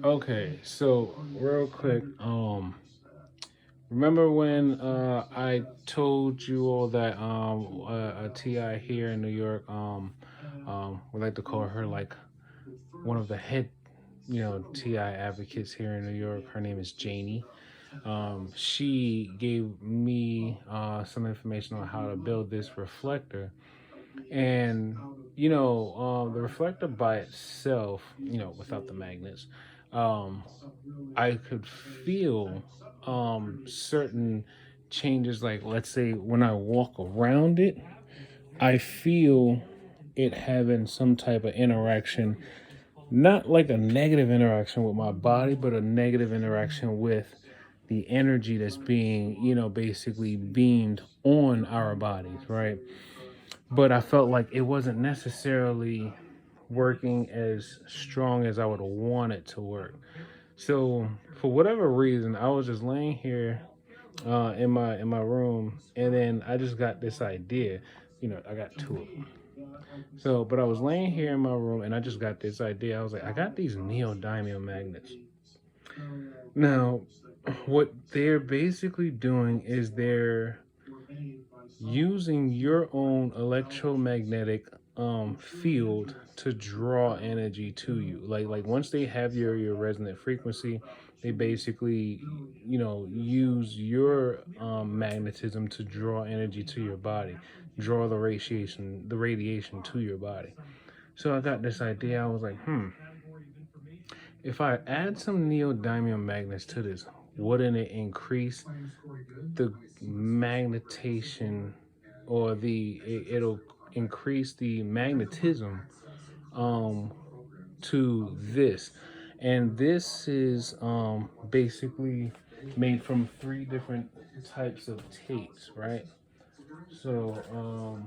Okay, so real quick, remember when I told you all that a TI here in New York, we like to call her like one of the head, TI advocates here in New York. Her name is Janie. She gave me some information on how to build this reflector. And the reflector by itself, without the magnets, um I could feel certain changes. Like, let's say when I walk around it, I feel it having some type of interaction, not like a negative interaction with my body, but a negative interaction with the energy that's being, basically beamed on our bodies, right? But I felt like it wasn't necessarily working as strong as I would want it to work. So for whatever reason, I was just laying here in my room, and then I just got this idea. I got two of them. So, but I was laying here in my room, and I just got this idea. I was like, I got these neodymium magnets. Now, what they're basically doing is they're using your own electromagnetic field to draw energy to you. Like once they have your resonant frequency, they basically use your magnetism to draw energy to your body, draw the radiation to your body. So I got this idea. I was like, if I add some neodymium magnets to this, wouldn't it increase the magnetation, or it'll increase the magnetism um to this. And this is basically made from three different types of tapes, right? So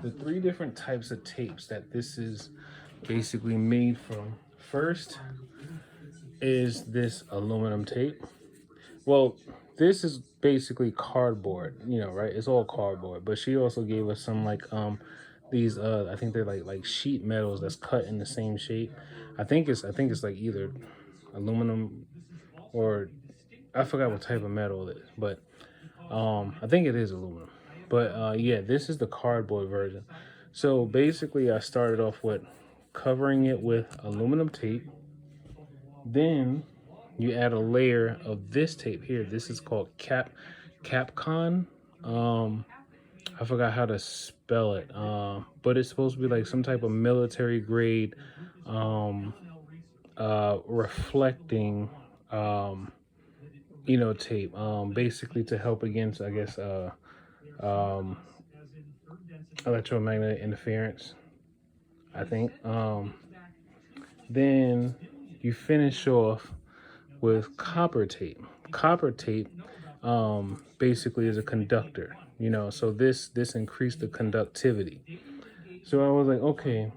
the three different types of tapes that this is basically made from, first is this aluminum tape. Well, this is basically cardboard, right? It's all cardboard. But she also gave us some, like, these I think they're like sheet metals that's cut in the same shape. I think it's like either aluminum, or I forgot what type of metal it is, but I think it is aluminum. But yeah, this is the cardboard version. So basically I started off with covering it with aluminum tape. Then you add a layer of this tape here. This is called Capcon. Um, I forgot how to spell it. But it's supposed to be like some type of military grade, um, reflecting, um, tape. Basically to help against, I guess, um, electromagnetic interference, I think. Then you finish off with copper tape. Copper tape basically is a conductor, so this increased the conductivity. So I was like, okay,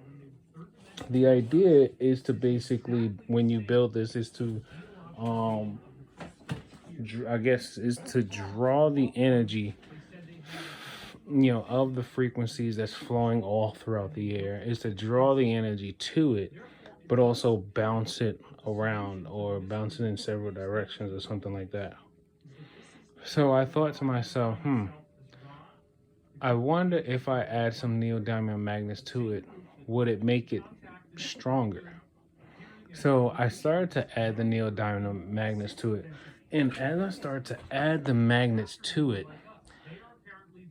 the idea is to basically, when you build this, is to um I guess is to draw the energy, of the frequencies that's flowing all throughout the air, is to draw the energy to it, but also bounce it around, or bounce it in several directions, or something like that. So I thought to myself, I wonder if I add some neodymium magnets to it, would it make it stronger? So I started to add the neodymium magnets to it. And as I started to add the magnets to it,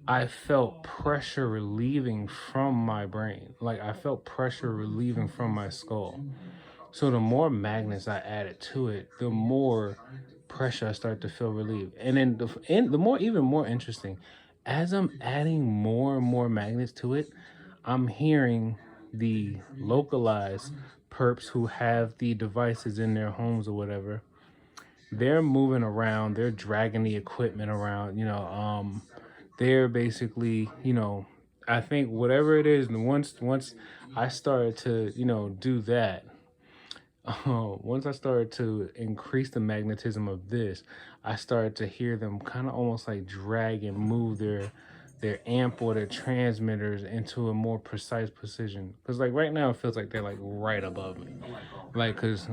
I felt pressure relieving from my brain. Like, I felt pressure relieving from my skull. So the more magnets I added to it, the more pressure I start to feel relieved. And then the more, even more interesting, as I'm adding more and more magnets to it, I'm hearing the localized perps who have the devices in their homes or whatever. They're moving around, they're dragging the equipment around, they're basically, I think whatever it is, and once I started to, do that, once I started to increase the magnetism of this, I started to hear them kind of almost like drag and move their amp or their transmitters into a more precise position. Because like right now it feels like they're like right above me. Like because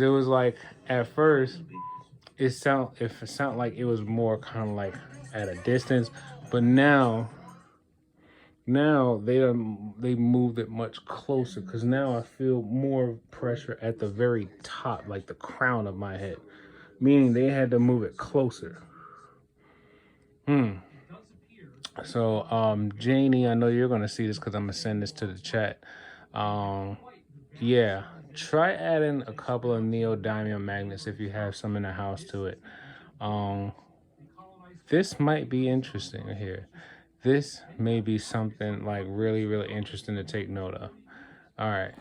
it was like at first it sound like it was more kind of like at a distance, but now they moved it much closer because now I feel more pressure at the very top, like the crown of my head, meaning they had to move it closer. So Janie, I know you're gonna see this because I'm gonna send this to the chat. um yeah, try adding a couple of neodymium magnets if you have some in the house to it. um this might be interesting here. This may be something like really, really interesting to take note of. All right.